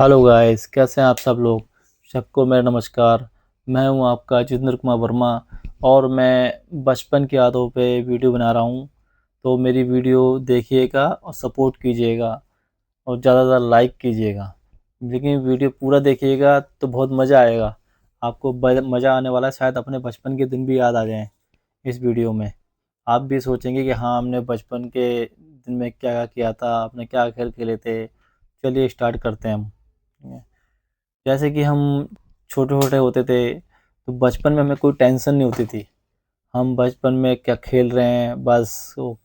Hello guys, कैसे हैं आप सब लोग। सबको मेरा नमस्कार। मैं हूं आपका जितेंद्र कुमार वर्मा और मैं बचपन की यादों पे वीडियो बना रहा हूं। तो मेरी वीडियो देखिएगा और सपोर्ट कीजिएगा और ज़्यादा से ज़्यादा लाइक कीजिएगा। लेकिन वीडियो पूरा देखिएगा तो बहुत मज़ा आएगा। आपको मज़ा आने वाला है, शायद अपने बचपन के दिन भी याद आ जाएं इस वीडियो में। आप भी सोचेंगे कि हाँ, हमने बचपन के दिन में क्या क्या किया था, आपने क्या खेल खेले थे। चलिए स्टार्ट करते हैं हम। जैसे कि हम छोटे-छोटे होते थे, तो बचपन में हमें कोई टेंशन नहीं होती थी। हम बचपन में क्या खेल रहे हैं, बस वो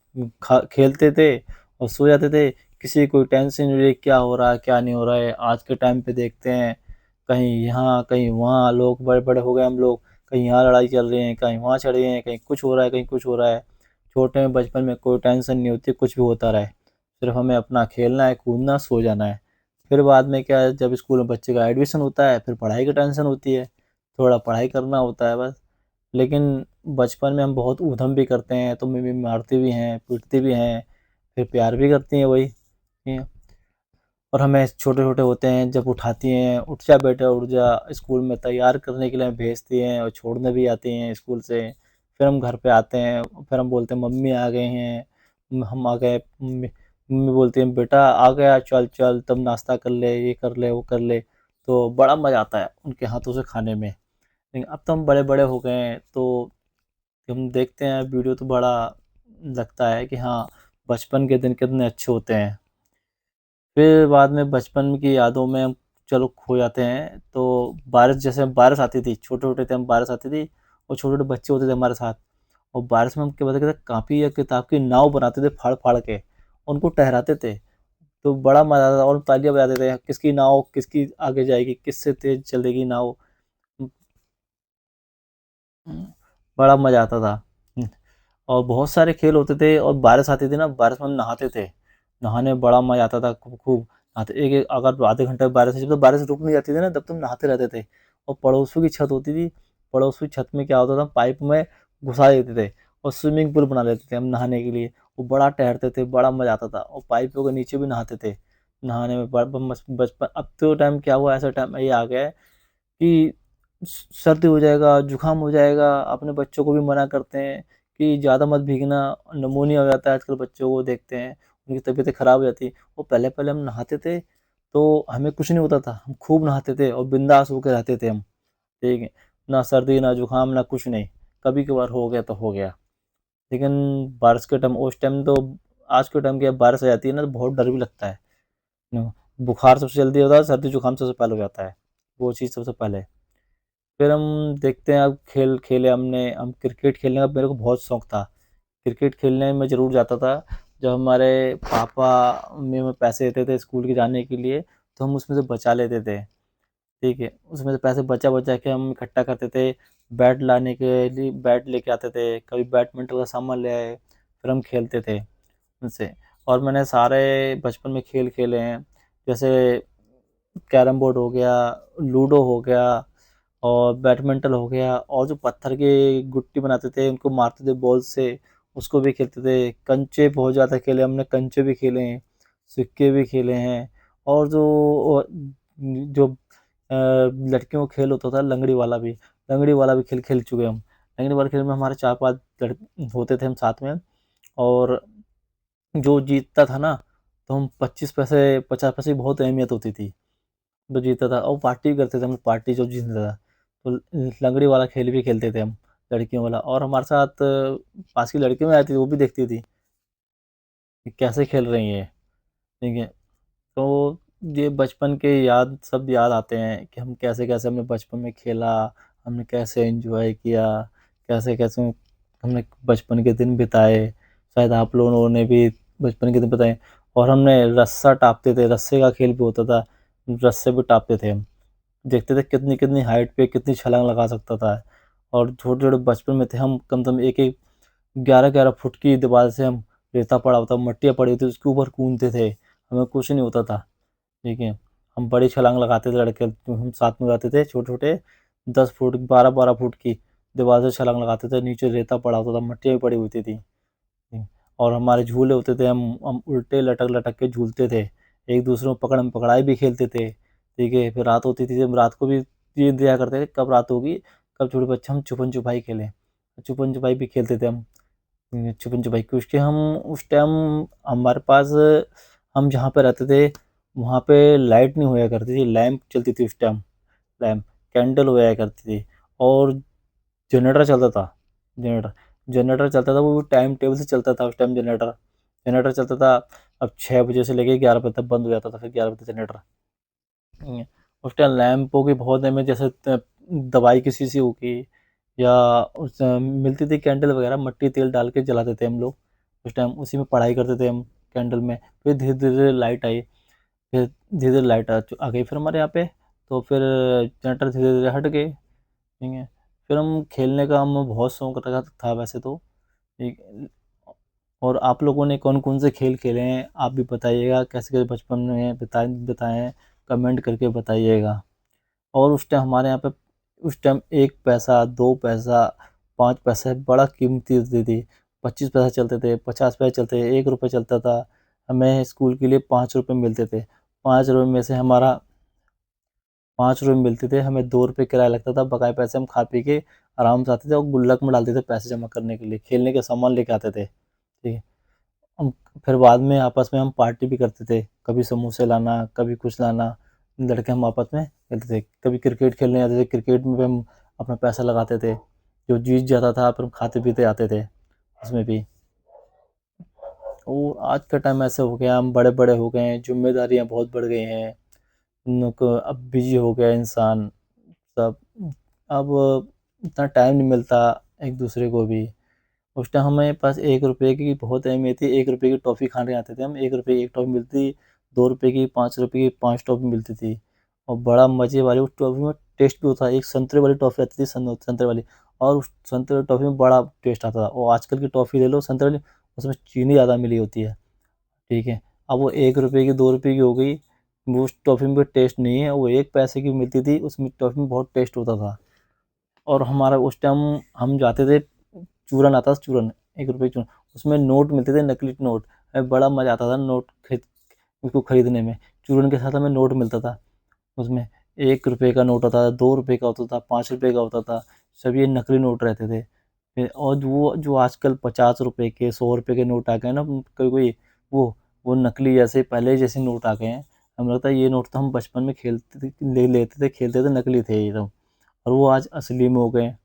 खा खेलते थे और सो जाते थे। किसी को कोई टेंशन नहीं रही, क्या हो रहा है, क्या नहीं हो रहा है। आज के टाइम पे देखते हैं, कहीं यहाँ, कहीं वहाँ, लोग बड़े-बड़े हो गए हम लोग, कहीं यहाँ लड़ाई चल रही है, कहीं वहाँ चल रही है, कहीं कुछ हो रहा है, कहीं कुछ हो रहा है। छोटे में बचपन में कोई टेंशन नहीं होती, कुछ भी होता रहे। सिर्फ़ हमें अपना खेलना है, कूदना, सो जाना है। फिर बाद में क्या है, जब स्कूल में बच्चे का एडमिशन होता है, फिर पढ़ाई की टेंशन होती है, थोड़ा पढ़ाई करना होता है बस। लेकिन बचपन में हम बहुत ऊधम भी करते हैं, तो मम्मी मारती भी हैं, पीटती भी हैं, फिर प्यार भी करती हैं वही। हैं। और हमें छोटे-छोटे होते हैं जब उठाती हैं, "उठ जा बेटा उठ जा", स्कूल में तैयार करने के लिए हमें भेजती हैं और छोड़ने भी आती हैं स्कूल से। फिर हम घर पे आते हैं, फिर हम बोलते हैं मम्मी आ गए हैं, हम आ गए। मम्मी मम्मी बोलती हैं बेटा आ गया, चल चल तब नाश्ता कर ले, ये कर ले, वो कर ले। तो बड़ा मज़ा आता है उनके हाथों से खाने में। लेकिन अब तो हम बड़े-बड़े हो गए हैं, तो हम देखते हैं वीडियो तो बड़ा लगता है कि हाँ, बचपन के दिन कितने अच्छे होते हैं। फिर बाद में बचपन की यादों में हम चलो खो जाते हैं, तो बारिश, जैसे बारिश आती थी, छोटे-छोटे थे हम, बारिश आती थी और छोटे-छोटे बच्चे होते थे हमारे साथ। और बारिश में हम क्या करते थे, कॉपी या किताब की नाव बनाते थे फाड़-फाड़ के, उनको टहराते थे। तो बड़ा मज़ा आता था और तालियाँ बजाते थे, किसकी नाव किसकी आगे जाएगी, किससे तेज़ चलेगी नाव। हुँ, बड़ा मज़ा आता था। हुँ, और बहुत सारे खेल होते थे और बारिश आती थी ना, बारिश में हम नहाते थे। नहाने में बड़ा मज़ा आता था, खूब नहाते, एक-एक अगर आधे घंटे में बारिश, जब तक बारिश रुक नहीं जाती थी ना, तब तक हम नहाते रहते थे। और पड़ोसियों की छत होती थी, पड़ोसियों की छत में क्या होता था, पाइप में घुसा देते थे और स्विमिंग पूल बना लेते थे हम नहाने के लिए। वो बड़ा तैरते थे, बड़ा मज़ा आता था और पाइपों के नीचे भी नहाते थे। नहाने में ब ब मस बचपन, अब तो टाइम क्या हुआ, ऐसा टाइम ये आ गया है कि सर्दी हो जाएगा, जुकाम हो जाएगा, अपने बच्चों को भी मना करते हैं कि ज़्यादा मत भीगना, निमोनिया हो जाता है आजकल बच्चों को, देखते हैं, उनकी तबीयतें खराब हो जाती है। वो पहले-पहले हम नहाते थे, तो हमें कुछ नहीं होता था, हम खूब नहाते थे और बिंदास होके रहते थे हम, ठीक है? ना सर्दी, ना जुकाम, ना कुछ नहीं, कभी-कभार हो गया तो हो गया। लेकिन बारिश के टाइम, उस टाइम तो, आज के टाइम क्या है, बारिश आ जाती है ना, तो बहुत डर भी लगता है। बुखार सबसे जल्दी होता है, सर्दी जुकाम सबसे पहले हो जाता है, वो चीज़ सबसे पहले। फिर हम देखते हैं, अब खेल खेले हमने, हम क्रिकेट खेलने का मेरे को बहुत शौक था। क्रिकेट खेलने में ज़रूर जाता था। जब हमारे पापा मम्मी में पैसे देते थे स्कूल के जाने के लिए, तो हम उसमें से बचा लेते थे, ठीक है? उसमें से पैसे बचा-बचा के हम इकट्ठा करते थे। बैट लाने के लिए बैट लेके आते थे, कभी बैडमिंटन का सामान ले आए, फिर हम खेलते थे उनसे। और मैंने सारे बचपन में खेल खेले हैं, जैसे कैरम बोर्ड हो गया, लूडो हो गया और बैडमिंटन हो गया, और जो पत्थर की गुट्टी बनाते थे, उनको मारते थे बॉल से, उसको भी खेलते थे। कंचे बहुत ज़्यादा खेले हमने, कंचे भी खेले हैं, सिक्के भी खेले हैं। और जो लड़कियों का खेल होता था लंगड़ी वाला भी खेल खेल चुके हम। लंगड़ी वाले खेल में हमारे 4-5 लड़ होते थे हम साथ में, और जो जीतता था ना, तो हम 25 पैसे, 50 पैसे की बहुत अहमियत होती थी। जो जीतता था और पार्टी भी करते थे हम, पार्टी जो जीतता था। तो लंगड़ी वाला खेल भी खेलते थे हम, लड़कियों वाला। और हमारे साथ पास की लड़कियाँ भी आती थी, वो भी देखती थी कि कैसे खेल रही हैं, ठीक है। तो ये बचपन के याद, सब याद आते हैं कि हम कैसे-कैसे हमने बचपन में खेला, हमने कैसे एन्जॉय किया, कैसे-कैसे हमने बचपन के दिन बिताए। शायद आप लोगों ने भी बचपन के दिन बिताए। और हमने रस्सा टाँपते थे, रस्से का खेल भी होता था, रस्से भी टाँपते थे हम। देखते थे कितनी-कितनी हाइट पे कितनी छलाँग लगा सकता था। और छोटे-छोटे बचपन में थे हम, कम से कम 1-1 11-11 फुट की दीवार से हम, रेता पड़ा होता, मट्टियाँ पड़ी होती, उसके ऊपर कूदते थे, हमें कुछ नहीं होता था, ठीक है। हम बड़ी छलाँग लगाते थे लड़के, तो हम साथ में जाते थे छोटे-छोटे, 10 फुट, 12-12 फुट की दीवार से छलाँग लगाते थे, नीचे रेता पड़ा होता था, मट्टियाँ भी पड़ी होती थी। और हमारे झूले होते थे, हम उल्टे लटक-लटक के झूलते थे, एक दूसरे को पकड़म-पकड़ाई भी खेलते थे, ठीक है। फिर रात होती थी, जब रात को भी ये दिया करते थे कब रात होगी, कब छोटे बच्चे हम छुपन-छुपाई खेलें। छुपन-छुपाई भी खेलते थे हम। छुपन-छुपाई क्योंकि हम उस टाइम हमारे पास, हम जहाँ पे रहते थे वहाँ पे लाइट नहीं होया करती थी, लैंप चलती थी उस टाइम, लैंप, कैंडल होया करती थी और जनरेटर चलता था। जनरेटर जनरेटर चलता था, वो टाइम टेबल से चलता था उस टाइम जनरेटर। जनरेटर चलता था, अब 6 बजे से लेके 11 बजे तक बंद हो जाता था, फिर 11 बजे जनरेटर। उस टाइम लैंपों की बहुत अहमियत, जैसे दवाई की शीशी हो गई या उस मिलती थी कैंडल वगैरह, मट्टी तेल डाल के जलाते थे हम लोग उस टाइम, उसी में पढ़ाई करते थे हम कैंडल में। फिर धीरे धीरे लाइट आई, फिर धीरे धीरे लाइट आ गई फिर हमारे यहाँ पे, तो फिर जनरेटर धीरे धीरे हट गए। ठीक है। फिर हम खेलने का हम बहुत शौक रखा था वैसे तो। ठीक। और आप लोगों ने कौन कौन से खेल खेले हैं आप भी बताइएगा, कैसे कैसे बचपन में बताएं, कमेंट करके बताइएगा। और उस टाइम हमारे यहाँ पे, उस टाइम 1 पैसा, 2 पैसा, 5 पैसा बड़ा कीमती होती थी। 25 पैसा चलते थे, 50 पैसे चलते थे, 1 रुपये चलता था। हमें स्कूल के लिए 5 रुपये मिलते थे। 5 रुपये में से हमारा 5 रुपये मिलते थे, हमें 2 रुपये किराया लगता था, बकाए पैसे हम खा पी के आराम से आते थे और गुल्लक में डालते थे पैसे जमा करने के लिए, खेलने के सामान लेके आते थे। ठीक है। हम फिर बाद में आपस में हम पार्टी भी करते थे, कभी समोसे लाना, कभी कुछ लाना, लड़के हम आपस में खेलते थे। कभी क्रिकेट खेलने जाते थे, क्रिकेट में भी हम अपना पैसा लगाते थे, जो जीत जाता था फिर हम खाते पीते आते थे उसमें भी। और आज का टाइम ऐसे हो गया, हम बड़े बड़े हो गए हैं, जिम्मेदारियां बहुत बढ़ गई हैं, उन लोग को अब बिजी हो गया इंसान सब। अब इतना टाइम नहीं मिलता एक दूसरे को भी। उस टाइम हमारे पास 1 रुपये की बहुत अहमियत थी, 1 रुपये की टॉफ़ी खाने आते थे हम, 1 रुपये की 1 टॉफ़ी मिलती, 2 रुपये की, 5 रुपये की 5 टॉफ़ी मिलती थी। और बड़ा मज़े वाली उस टॉफ़ी में टेस्ट भी होता है, एक संतरे वाली टॉफ़ी आती थी, संतरे वाली, और उस संतरे वाली टॉफ़ी में बड़ा टेस्ट आता था। और आजकल की टॉफ़ी ले लो संतरे वाली, उसमें चीनी ज़्यादा मिली होती है। ठीक है। अब वो 1 रुपये की, 2 रुपये की हो गई, वो उस टॉफ़ी में टेस्ट नहीं है, वो 1 पैसे की मिलती थी, उसमें टॉफ़ी में बहुत टेस्ट होता था। और हमारा उस टाइम हम जाते थे, चूरन आता था, चूरन, 1 रुपये की चूरन, उसमें नोट मिलते थे, नकली नोट। बड़ा मज़ा आता था नोट उसको खरीदने में। चूरन के साथ हमें नोट मिलता था, उसमें 1 रुपये का नोट होता था, 2 रुपये का होता था, 5 रुपये का होता था, सब ये नकली नोट रहते थे। और वो जो आजकल 50 रुपये के, 100 रुपये के नोट आ गए ना, कोई कोई वो वो नकली जैसे पहले जैसे नोट आ गए हैं। हमें लगता है ये नोट तो हम बचपन में खेलते थे, ले लेते थे, खेलते थे, नकली थे ये तो, और वो आज असली में हो गए हैं।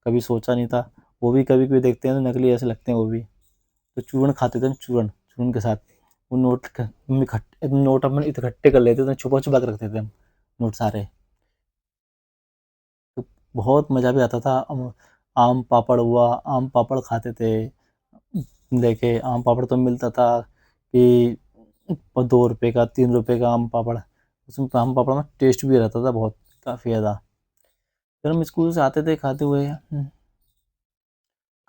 कभी सोचा नहीं था। वो भी कभी कभी देखते हैं तो नकली ऐसे लगते हैं वो भी। तो चूरन खाते थे हम, चूरन, चूरन के साथ वो नोट अपन इकट्ठे कर लेते थे, छुपा छुपा के रखते थे हम नोट सारे। तो बहुत मज़ा भी आता था। आम पापड़ हुआ, आम पापड़ खाते थे लेके, आम पापड़ तो मिलता था कि 2 रुपये का, 3 रुपये का आम पापड़, उसमें आम पापड़ में टेस्ट भी रहता था बहुत, काफ़ी ज़्यादा। फिर हम स्कूल से आते थे खाते हुए।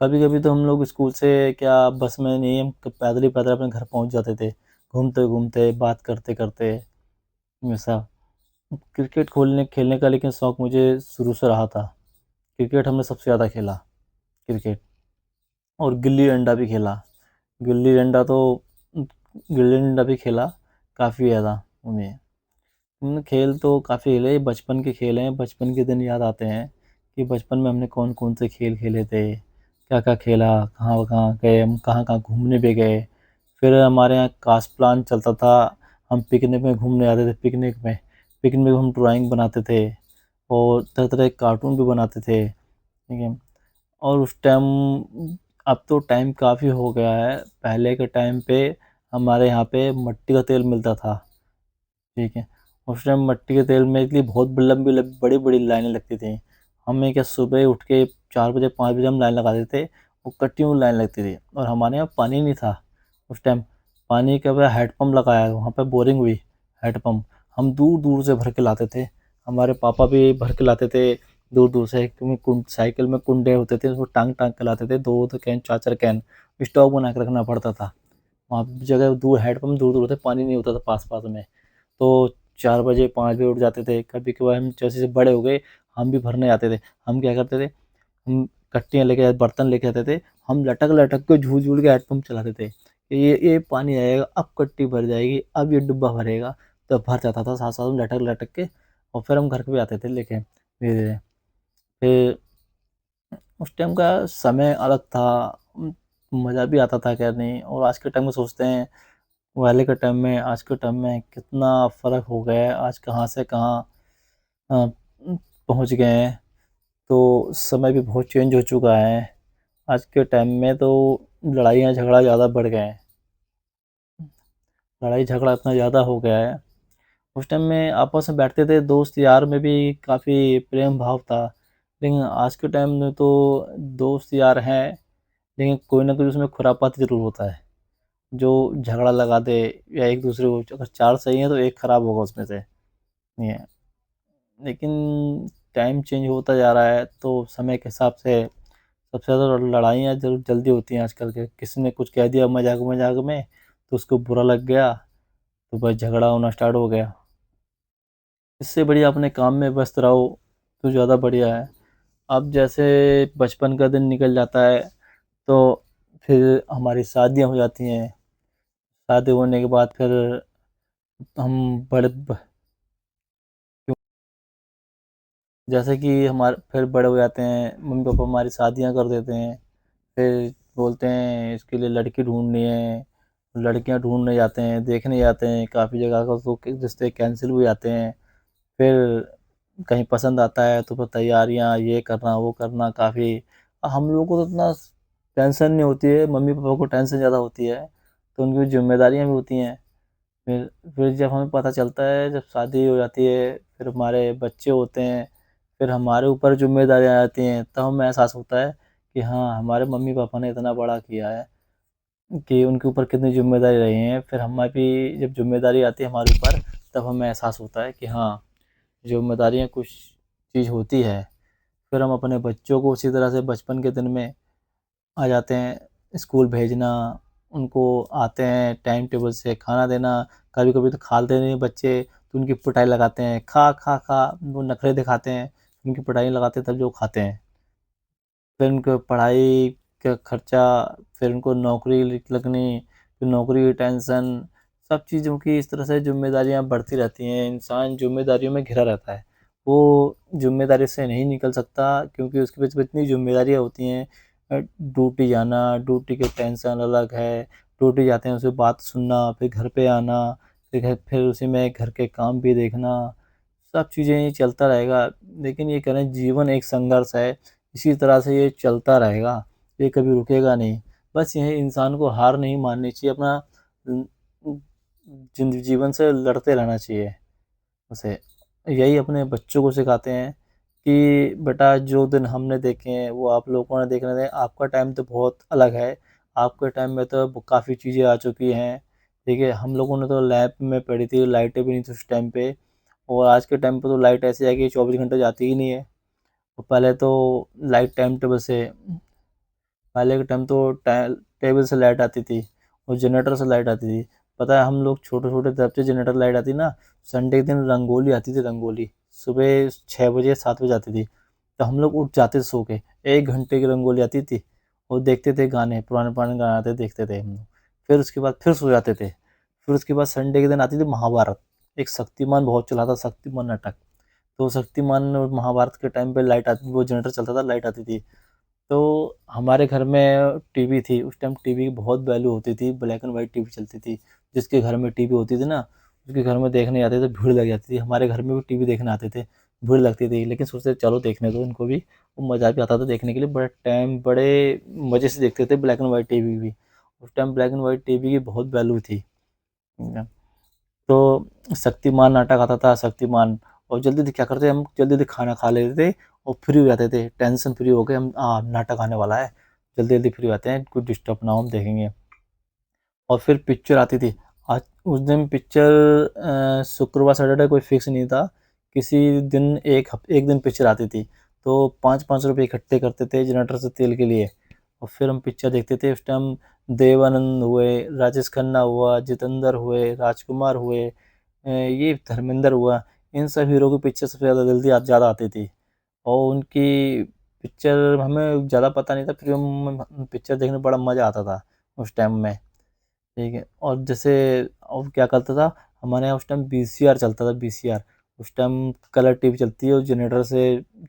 कभी कभी तो हम लोग स्कूल से क्या बस में नहीं, हम पैदल ही पैदल अपने घर पहुंच जाते थे, घूमते घूमते बात करते करते हमेशा। क्रिकेट खोलने खेलने का लेकिन शौक मुझे शुरू से रहा था। क्रिकेट हमने सबसे ज़्यादा खेला, क्रिकेट। और गिल्ली डंडा भी खेला। गिल्ली डंडा तो गिल्ली डंडा भी खेला काफ़ी ज़्यादा हमें। हमने खेल तो काफ़ी खेले, बचपन के खेल हैं, बचपन के दिन याद आते हैं कि बचपन में हमने कौन कौन से खेल खेले थे, क्या क्या खेला, कहाँ कहाँ गए हम, कहाँ कहाँ घूमने भी गए। फिर हमारे यहाँ कास प्लान चलता था, हम पिकनिक में घूमने जाते थे, पिकनिक में हम ड्राइंग बनाते थे और तरह तरह के कार्टून भी बनाते थे। ठीक है। और उस टाइम, अब तो टाइम काफ़ी हो गया है, पहले के टाइम पे हमारे यहाँ पे मिट्टी का तेल मिलता था। ठीक है। उस टाइम मिट्टी के तेल में इसलिए बहुत लंबी लंबी बड़ी बड़ी लाइनें लगती थी। हमें क्या सुबह उठ के 4 बजे 5 बजे हम लाइन लगा देते, वो कट्टियों में लाइन लगती थी। और हमारे यहाँ पानी नहीं था उस टाइम, पानी का वह हैंडपम्प लगाया है, वहाँ पे बोरिंग हुई, हैंडपम्प हम दूर दूर से भर के लाते थे। हमारे पापा भी भर के लाते थे दूर दूर से, क्योंकि साइकिल में कुंडे होते थे, उसको टांग टांग के लाते थे, 2 2 कैन, 4 4 कैन, स्टॉक बना के रखना पड़ता था। वहाँ पे जगह दूर, हैंडपम्प दूर दूर थे, पानी नहीं होता था पास पास में। तो 4 बजे 5 बजे उठ जाते थे। कभी कभार हम जैसे जैसे बड़े हो गए, हम भी भरने जाते थे। हम क्या करते थे, हम कट्टियाँ लेके, बर्तन लेके आते थे, हम लटक लटक के झूल झूल के हैंडपम्प चलाते थे कि ये पानी आएगा, अब कट्टी भर जाएगी, अब ये डिब्बा भरेगा। तब भर जाता था साथ-साथ में लटक-लटक के, और फिर हम घर पे आते थे लेके धीरे-धीरे। फिर उस टाइम का समय अलग था, मज़ा भी आता था खैर नहीं, और आज के टाइम में सोचते हैं पहले के टाइम में आज के टाइम में कितना फ़र्क हो गया है, आज कहाँ से कहाँ अ, पहुँच गए हैं। तो समय भी बहुत चेंज हो चुका है। आज के टाइम में तो लड़ाइयाँ झगड़ा ज़्यादा बढ़ गए हैं। लड़ाई झगड़ा इतना ज़्यादा हो गया है। उस टाइम में आपस में बैठते थे दोस्त यार में भी काफ़ी प्रेम भाव था। लेकिन आज के टाइम में तो दोस्त यार हैं, लेकिन कोई ना कोई उसमें खुरापात ज़रूर होता है। जो झगड़ा लगा दे, या एक दूसरे को, अगर 4 सही हैं तो 1 खराब होगा उसमें से, ये है। लेकिन टाइम चेंज होता जा रहा है तो समय के हिसाब से सबसे ज़्यादा लड़ाइयाँ जल्दी होती हैं आजकल के। किसी ने कुछ कह दिया मज़ाक-मज़ाक में, तो उसको बुरा लग गया, तो बस झगड़ा होना स्टार्ट हो गया। इससे बढ़िया अपने काम में व्यस्त रहो तो ज़्यादा बढ़िया है। अब जैसे बचपन का दिन निकल जाता है, तो फिर हमारी शादियाँ हो जाती हैं। शादी होने के बाद फिर हम बड़े ब जैसे कि हमारे फिर बड़े हो जाते हैं, मम्मी-पापा हमारी शादियाँ कर देते हैं। फिर बोलते हैं इसके लिए लड़की ढूँढनी है, लड़कियाँ ढूँढने जाते हैं, देखने जाते हैं, काफ़ी जगह का तो रिश्ते कैंसिल भी जाते हैं। फिर कहीं पसंद आता है तो फिर तैयारियाँ, ये करना, वो करना काफ़ी। हम लोगों को तो इतना टेंशन नहीं होती है, मम्मी-पापा को टेंशन ज़्यादा होती है, तो उनकी ज़िम्मेदारियाँ भी होती हैं। फिर फिर जब हमें पता चलता है, जब शादी हो जाती है, फिर हमारे बच्चे होते हैं, फिर हमारे ऊपर ज़िम्मेदारियाँ आ जाती हैं, तब हमें एहसास होता है कि हाँ, हमारे मम्मी-पापा ने इतना बड़ा किया है कि उनके ऊपर कितनी ज़िम्मेदारी रही हैं। फिर हमें भी जब ज़िम्मेदारी आती है हमारे ऊपर, तब हमें एहसास होता है कि हाँ, ज़िम्मेदारियाँ कुछ चीज़ होती है। फिर हम अपने बच्चों को उसी तरह से बचपन के दिन में आ जाते हैं, स्कूल भेजना, उनको आते हैं टाइम टेबल से खाना देना। कभी-कभी तो खाते नहीं बच्चे, तो उनकी पिटाई लगाते हैं, खा, खा, खा, वो नखरे दिखाते हैं, उनकी पिटाई लगाते हैं तब जो खाते हैं। फिर उनको पढ़ाई का खर्चा, फिर उनको नौकरी लगनी, फिर नौकरी की टेंशन, सब चीज़ों की इस तरह से ज़िम्मेदारियाँ बढ़ती रहती हैं। इंसान ज़िम्मेदारियों में घिरा रहता है। वो ज़िम्मेदारी से नहीं निकल सकता, क्योंकि उसके पीछे इतनी ज़िम्मेदारियाँ होती हैं। ड्यूटी जाना, ड्यूटी की टेंशन अलग है, ड्यूटी जाते हैं उसकी बात सुनना, फिर घर पे आना, फिर उसी में घर के काम भी देखना, सब चीज़ें ये चलता रहेगा। लेकिन ये कह लें जीवन एक संघर्ष है, इसी तरह से ये चलता रहेगा, ये कभी रुकेगा नहीं। बस यही इंसान को हार नहीं माननी चाहिए, अपना उम, उम, जीवन से लड़ते रहना चाहिए उसे। यही अपने बच्चों को सिखाते हैं कि बेटा जो दिन हमने देखे हैं वो आप लोगों ने देखने थे। आपका टाइम तो बहुत अलग है, आपके टाइम में तो काफ़ी चीज़ें आ चुकी हैं, ठीक है? हम लोगों ने तो लैंप में पड़ी थी, लाइटें भी नहीं थी उस टाइम पे, और आज के टाइम पे तो लाइट ऐसी है कि 24 घंटे जाती ही नहीं है। और पहले तो लाइट टाइम टेबल से, पहले के टाइम तो टेबल से लाइट आती थी, और जनरेटर से लाइट आती थी। पता है हम लोग छोटे-छोटे तब से जनरेटर लाइट आती ना, संडे के दिन रंगोली आती थी, रंगोली। सुबह 6 बजे 7 बजे आती थी। तो हम लोग उठ जाते थे सो के, 1 घंटे की रंगोली आती थी, और देखते थे गाने, पुराने-पुराने गाने आते थे, देखते थे हम लोग। फिर उसके बाद फिर सो जाते थे। फिर उसके बाद संडे के दिन आती थी महाभारत। एक शक्तिमान बहुत चला था, शक्तिमान नाटक। तो शक्तिमान और महाभारत के टाइम पे लाइट आती, वो जनरेटर चलता था, लाइट आती थी। तो हमारे घर में टीवी थी, उस टाइम टीवी की बहुत वैल्यू होती थी, ब्लैक एंड व्हाइट टीवी चलती थी। जिसके घर में टीवी होती थी ना, उसके घर में देखने आते थे, भीड़ लग जाती थी। हमारे घर में भी टीवी देखने आते थे, भीड़ लगती थी, लेकिन सोचते थे चलो देखने दो इनको भी, वो मज़ा भी आता था देखने के लिए। बड़े मज़े से देखते थे ब्लैक एंड व्हाइट टीवी भी। उस time black and white TV की बहुत वैल्यू थी। तो शक्तिमान नाटक आता था, शक्तिमान, और जल्दी-जल्दी क्या करते हम, जल्दी-जल्दी खाना खा लेते थे और फ्री हो जाते थे, टेंशन फ्री हो के हम, नाटक आने वाला है, जल्दी-जल्दी फ्री हो जाते हैं, कुछ डिस्टर्ब ना हो, हम देखेंगे। और फिर पिक्चर आती थी। आज उस दिन पिक्चर शुक्रवार, सैटरडे कोई फिक्स नहीं था, किसी दिन एक दिन पिक्चर आती थी। तो 5-5 रुपए इकट्ठे करते थे जनरेटर से तेल के लिए, और फिर हम पिक्चर देखते थे। उस टाइम देवानंद हुए, राजेश खन्ना हुआ, जितेंद्र हुए, राजकुमार हुए, ये धर्मेंद्र हुआ, इन सब हीरो की पिक्चर सबसे ज़्यादा आती थी। और उनकी पिक्चर हमें ज़्यादा पता नहीं था, फिर हम पिक्चर देखने में बड़ा मज़ा आता था उस टाइम में, ठीक है। और जैसे और क्या करता था, हमारे यहाँ उस टाइम वीसीआर चलता था, वीसीआर। उस टाइम कलर टीवी चलती है और जनरेटर से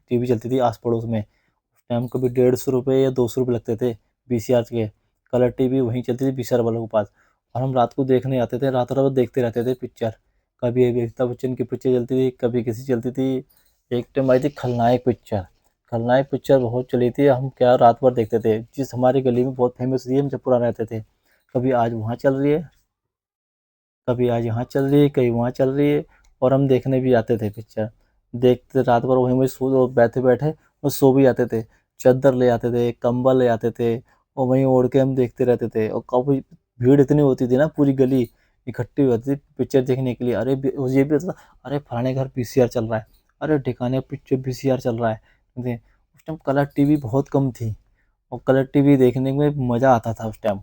टीवी चलती थी आस पड़ोस में। उस टाइम कभी 150 रुपये या 200 रुपये लगते थे वीसीआर के। कलर टीवी वहीं चलती थी वीसीआर वालों के पास, और हम रात को देखने आते थे, रात रात देखते रहते थे पिक्चर। कभी अमिताभ बच्चन की पिक्चर चलती थी, कभी किसी चलती थी। एक टाइम आई थी खलनायक पिक्चर। खलनायक पिक्चर बहुत चली थी, हम क्या रात भर देखते थे। जिस हमारी गली में बहुत फेमस थी, हम जब पुराने रहते थे, कभी आज वहाँ चल रही है, कभी आज यहाँ चल रही है, कहीं वहाँ चल रही है। और हम देखने भी जाते थे पिक्चर। देखते रात भर वहीं वहीं सो बैठे बैठे और सो भी जाते थे। चादर ले आते थे, कंबल ले आते थे, और वहीं ओढ़ के हम देखते रहते थे। और कभी भीड़ इतनी होती थी ना, पूरी गली इकट्ठी होती थी पिक्चर देखने के लिए। अरे ये भी होता था, अरे फलाने घर पीसीआर चल रहा है, अरे ठिकाने पिक्चर पीसीआर चल रहा है। उस टाइम कलर टीवी बहुत कम थी, और कलर टीवी देखने में मज़ा आता था उस टाइम।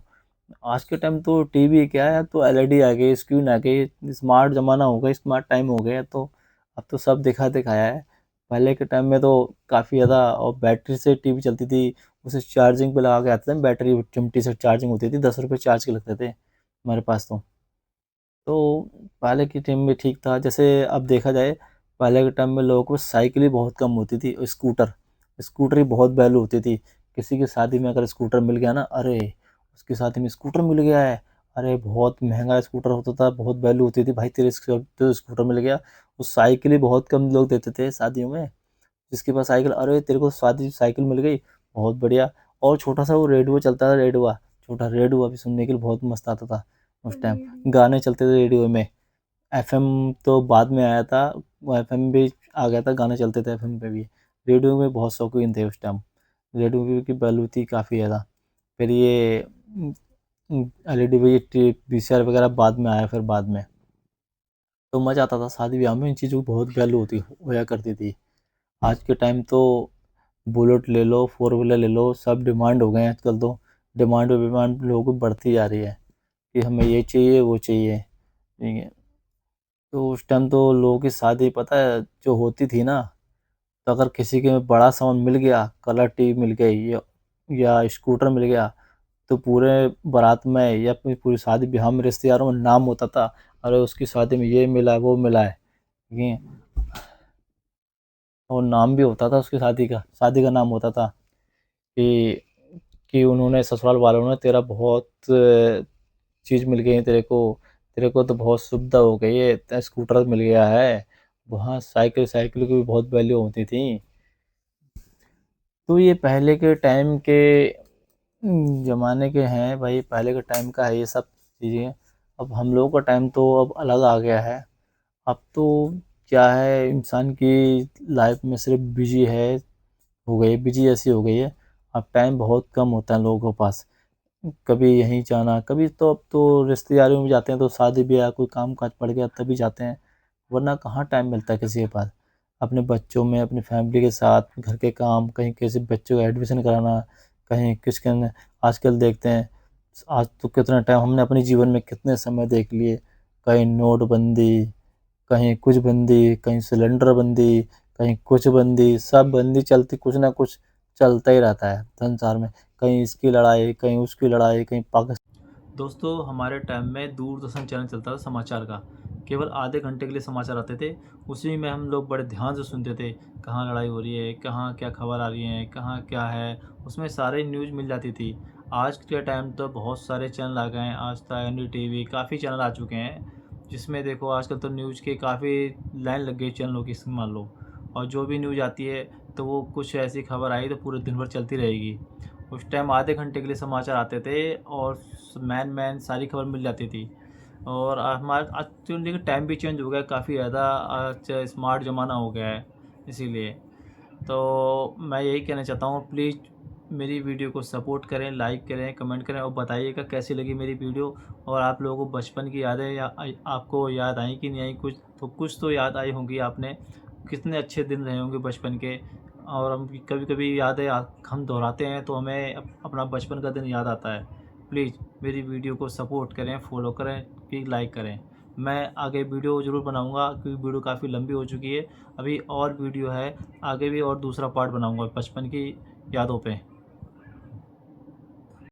आज के टाइम तो टीवी क्या है, अब तो एलईडी आ गई, स्क्रीन आ गई, स्मार्ट ज़माना हो गया, स्मार्ट टाइम हो गया। तो अब तो सब दिखा दिखाया है। पहले के टाइम में तो काफ़ी ज़्यादा, और बैटरी से टीवी चलती थी। उसे चार्जिंग पे लगा के आते थे, बैटरी चिमटी से चार्जिंग होती थी, 10 रुपये चार्ज के लगते थे हमारे पास तो पहले के टाइम में ठीक था। जैसे अब देखा जाए, पहले के टाइम में लोगों को साइकिल ही बहुत कम होती थी, और स्कूटर, स्कूटर की बहुत वैल्यू होती थी। किसी की शादी में अगर स्कूटर मिल गया ना, अरे उसकी शादी में स्कूटर मिल गया है, अरे बहुत महंगा स्कूटर होता था, बहुत वैल्यू होती थी, भाई तेरे तो स्कूटर मिल गया। उस साइकिल ही बहुत कम लोग देते थे शादियों में। जिसके पास साइकिल, अरे तेरे को शादी साइकिल मिल गई, बहुत बढ़िया। और छोटा सा वो रेडियो चलता था, रेडियो, छोटा रेडियो भी सुनने के लिए बहुत मस्त आता था उस टाइम। गाने चलते थे रेडियो में। एफएम तो बाद में आया था, वो एफएम भी आ गया था, गाने चलते थे एफएम पे भी। रेडियो में बहुत शौकीन थे उस टाइम, रेडियो की वैल्यू थी काफ़ी ज़्यादा। फिर ये एलईडी वीसीआर वगैरह बाद में आया, फिर बाद में तो मज़ा आता था। शादी ब्याह में इन चीज़ों की बहुत वैल्यू होती होया करती थी। आज के टाइम तो बुलेट ले लो, फोर व्हीलर ले लो, सब डिमांड हो गए हैं आजकल तो। डिमांड पे डिमांड लोगों की बढ़ती जा रही है कि हमें ये चाहिए, वो चाहिए। ठीक है। तो उस टाइम तो लोगों की शादी पता है जो होती थी ना, तो अगर किसी के बड़ा सामान मिल गया, कलर टीवी मिल गई, या स्कूटर मिल गया, तो पूरे बारात में या फिर पूरी शादी ब्याह में रिश्तेदारों में नाम होता था, अरे उसकी शादी में ये मिला है, वो मिला है। ठीक है। और नाम भी होता था उसकी शादी का नाम होता था कि उन्होंने, ससुराल वालों ने, तेरा बहुत चीज़ मिल गई है तेरे को, तेरे को तो बहुत सुविधा हो गई है, स्कूटर मिल गया है। वहाँ साइकिल साइकिल की भी बहुत वैल्यू होती थी। तो ये पहले के टाइम के ज़माने के हैं भाई, पहले के टाइम का है ये सब चीज़ें। अब हम लोगों का टाइम तो अब अलग आ गया है। अब तो क्या है, इंसान की लाइफ में सिर्फ बिजी है, हो गई बिजी ऐसी हो गई है। अब टाइम बहुत कम होता है लोगों के पास। कभी यहीं जाना, कभी तो अब तो रिश्तेदारियों में जाते हैं, तो शादी ब्याह कोई काम काज पड़ गया तभी जाते हैं, वरना कहाँ टाइम मिलता है किसी के पास। अपने बच्चों में, अपनी फैमिली के साथ, घर के काम, कहीं किसी बच्चों का एडमिशन कराना, कहीं किसके न आजकल देखते हैं। आज तो कितना टाइम हमने अपने जीवन में कितने समय देख लिए, कहीं नोटबंदी, कहीं कुछ बंदी, कहीं सिलेंडर बंदी, कहीं कुछ बंदी, सब बंदी चलती, कुछ ना कुछ चलता ही रहता है संसार में। कहीं इसकी लड़ाई, कहीं उसकी लड़ाई, कहीं पाकिस्तान। दोस्तों हमारे टाइम में दूरदर्शन चैनल चलता था समाचार का, केवल आधे घंटे के लिए समाचार आते थे। उसी में हम लोग बड़े ध्यान से सुनते थे, कहाँ लड़ाई हो रही है, कहाँ क्या खबर आ रही है, कहाँ क्या है, उसमें सारे न्यूज़ मिल जाती थी। आज के टाइम तो बहुत सारे चैनल आ गए हैं, आज तक, एनडीटीवी, काफ़ी चैनल आ चुके हैं, जिसमें देखो आजकल तो न्यूज़ के काफ़ी लाइन लग गई चैनलों की, मान लो। और जो भी न्यूज़ आती है, तो वो कुछ ऐसी खबर आई तो पूरे दिन भर चलती रहेगी। उस टाइम आधे घंटे के लिए समाचार आते थे, और मैन सारी खबर मिल जाती थी। और हमारा आज तो लेकिन टाइम भी चेंज हो गया काफ़ी ज़्यादा, आज स्मार्ट ज़माना हो गया है इसीलिए। तो मैं यही कहना चाहता हूँ, प्लीज़ मेरी वीडियो को सपोर्ट करें, लाइक करें, कमेंट करें, और बताइएगा कैसी लगी मेरी वीडियो। और आप लोगों को बचपन की यादें या आपको याद आई कि नहीं आई, कुछ तो याद आई होंगी आपने। कितने अच्छे दिन रहे होंगे बचपन के। और हम कभी कभी यादें हम दोहराते हैं तो हमें अपना बचपन का दिन याद आता है। प्लीज़ मेरी वीडियो को सपोर्ट करें, फॉलो करें, प्लीज़ लाइक करें। मैं आगे वीडियो ज़रूर बनाऊंगा, क्योंकि वीडियो काफ़ी लंबी हो चुकी है। अभी और वीडियो है, आगे भी और दूसरा पार्ट बनाऊंगा बचपन की यादों पे।